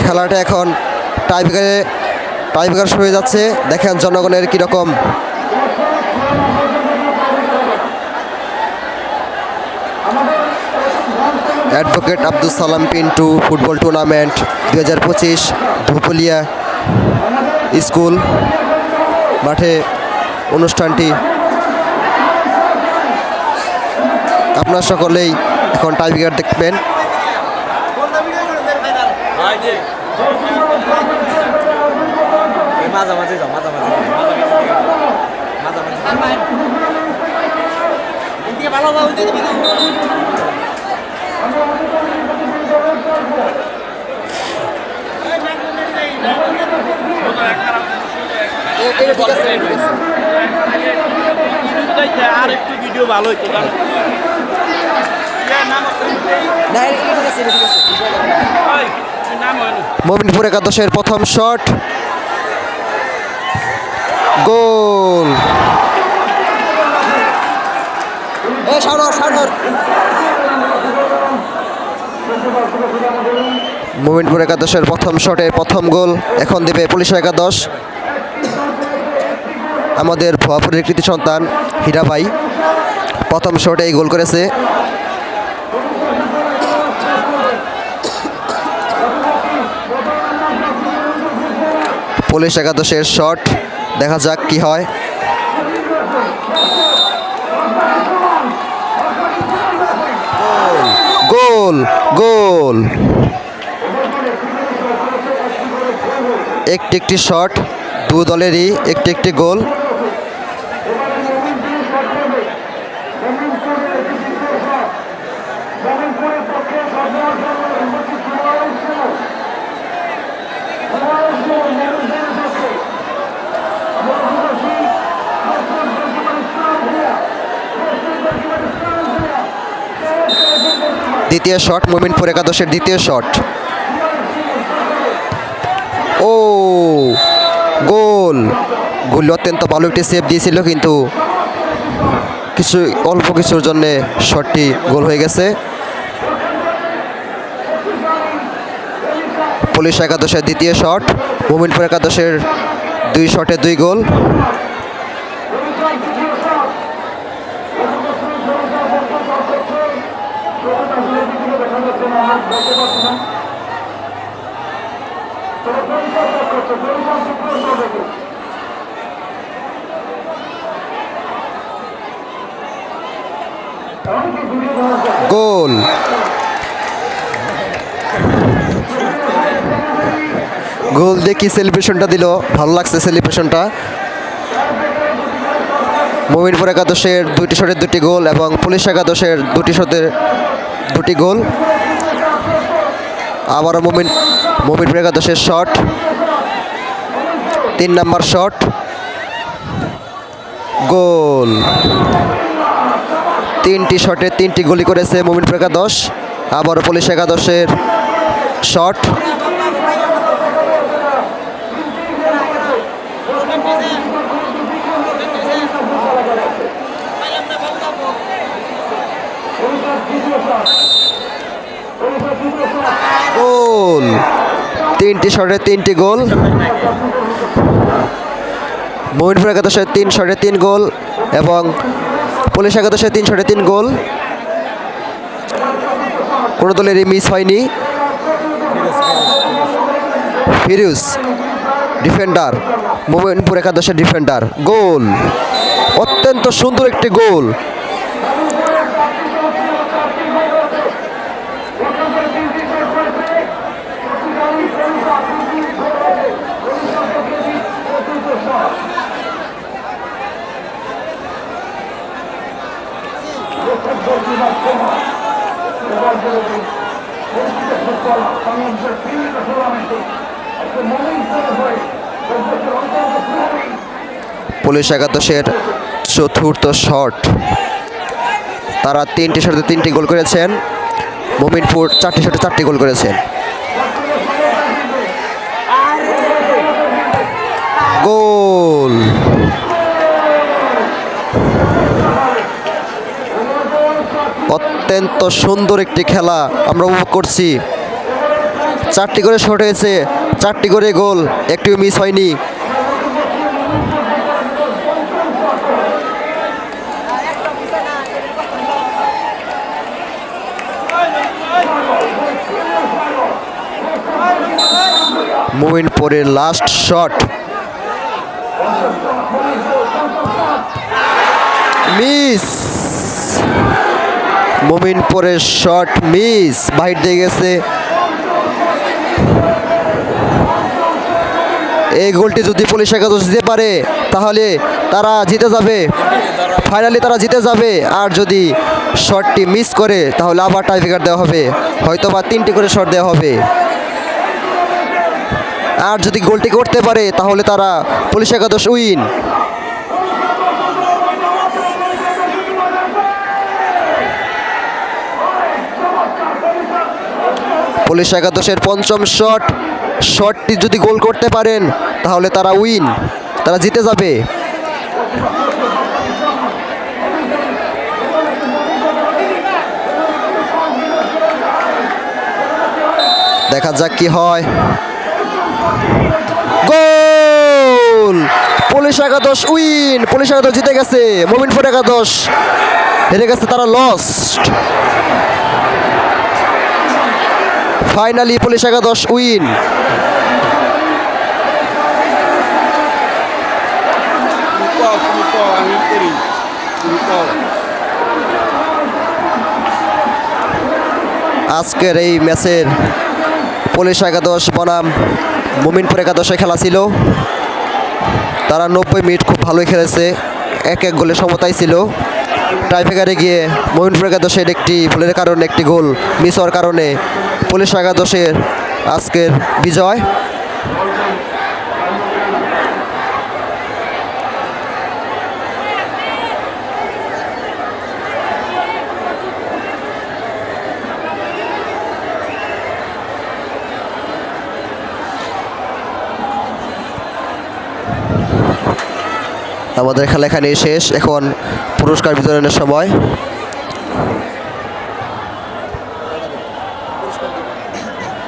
খেলাটা এখন টাইব্রেকার শুরু হয়ে যাচ্ছে। দেখেন জনগণের কীরকম advocate Abdul Salam Pintu football tournament 2025 ধুপুলিয়া school মাঠে অনুষ্ঠানটি আপনারা সকলেই এখন টাইব্রেকার দেখবেন। আর একটু ভিডিও ভালো হইতো মোমিনপুর একাদশের প্রথম শট, গোল। মোমিনপুর একাদশের প্রথম শটে প্রথম গোল এখন দেবে পুলিশ একাদশ। আমাদের ভুয়াপুরের কৃতি সন্তান হীরা ভাই প্রথম শটে গোল করেছে। পুলিশ একাদশের শট, দেখা যাক কি হয়। গোল গোল, একটি শট, দু দলেরই একটি গোল। দ্বিতীয় শট, মোমিনপুর একাদশের দ্বিতীয় শট, ও গোল। গোল অত্যন্ত ভালো একটি সেভ দিয়েছিল, কিন্তু অল্প কিছুর জন্যে শটটি গোল হয়ে গেছে। পুলিশ একাদশের দ্বিতীয় শট, মোমিনপুর একাদশের 2 শটে 2 গোল। গোল। গোল দেখি সেলিব্রেশনটা দিল, ভালো লাগছে সেলিব্রেশনটা। মোমিনপুর একাদশের 2টি শটের 2টি গোল এবং পুলিশ একাদশের 2টি শটের 2টি গোল। আবারও মোমিনপুর একাদশের শট, 3 নম্বর শট, গোল। 3টি শটে 3টি গোলই করেছে মোমিনপুর একাদশ। আবারও পুলিশ একাদশের শট, গোল। 3টি শটে 3টি গোল। মোমিনপুর একাদশের 3 শটে 3 গোল এবং পুলিশ একাদশের 3 শটে 3 গোল। কোনো দলেরই মিস হয়নি। ফিরোজ ডিফেন্ডার, মোমিনপুর একাদশের ডিফেন্ডার, গোল। অত্যন্ত সুন্দর একটি গোল। পুলিশ একাদশের চতুর্থ শট, তারা 3টি শটে 3টি গোল করেছেন। মোমিনপুর 4টি শটে 4টি গোল করেছেন। গোল। অত্যন্ত সুন্দর একটি খেলা আমরা উপভোগ করছি। 4টি করে শট হয়েছে, 4টি করে গোল, একটিও মিস হয়নি। মোমিনপুরের লাস্ট শট মিস, মোমিনপুরের শট মিস, বাহির দিয়ে গেছে। এই গোলটি যদি পুলিশ একাদশ দিতে পারে তাহলে তারা জিতে যাবে, ফাইনালি তারা জিতে যাবে। আর যদি শটটি মিস করে তাহলে আবার টাইব্রেকার দেওয়া হবে, হয়তো বা 3টি করে শট দেওয়া হবে। আর যদি গোলটি করতে পারে তাহলে তারা পুলিশ একাদশ উইন। পুলিশ একাদশের পঞ্চম শটটি যদি গোল করতে পারেন তাহলে তারা উইন, তারা জিতে যাবে। দেখা যাক কি হয়। গোল! পুলিশ একাদশ উইন, পুলিশ একাদশ জিতে গেছে, মোমিনপুর একাদশ হেরে গেছে, তারা লস্ট। ফাইনালি পুলিশ একাদশ উইন। আজকের এই ম্যাচের পুলিশ একাদশ বনাম মোমিনপুর একাদশে খেলা ছিল। তারা 90 মিনিট খুব ভালোই খেলেছে, 1-1 গোলে সমতাই ছিল। টাইব্রেকারে গিয়ে মোমিনপুর একাদশের একটি ভুলের কারণে, একটি গোল মিস হওয়ার কারণে পুলিশ একাদশের আজকের বিজয়। আমাদের খেলা এখানেই শেষ, এখন পুরস্কার বিতরণের সময়।